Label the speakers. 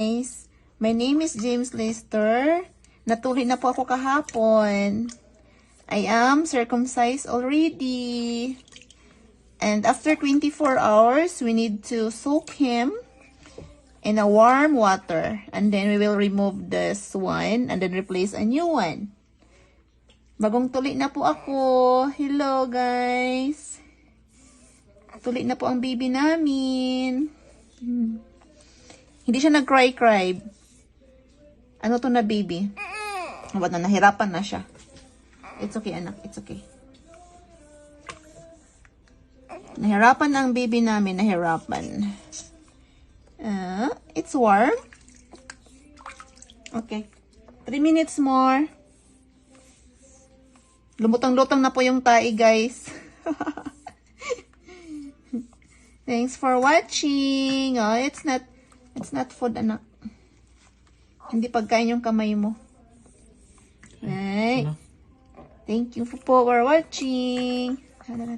Speaker 1: Guys, my name is James Lester. Natuli na po ako kahapon. I am circumcised already. And after 24 hours, we need to soak him in a warm water. And then we will remove this one and then replace a new one. Bagong tuli na po ako. Hello guys. Tuli na po ang baby namin. Hindi siya nag-cry-cry. Ano to na baby? What na, nahirapan na siya. It's okay anak, it's okay. Nahirapan ang baby namin, nahirapan. It's warm. Okay. 3 minutes more. Lumutang-lutang na po yung tae, guys. Thanks for watching. Oh, it's not food, anak. Hindi pagkain yung kamay mo. Right. Thank you for watching.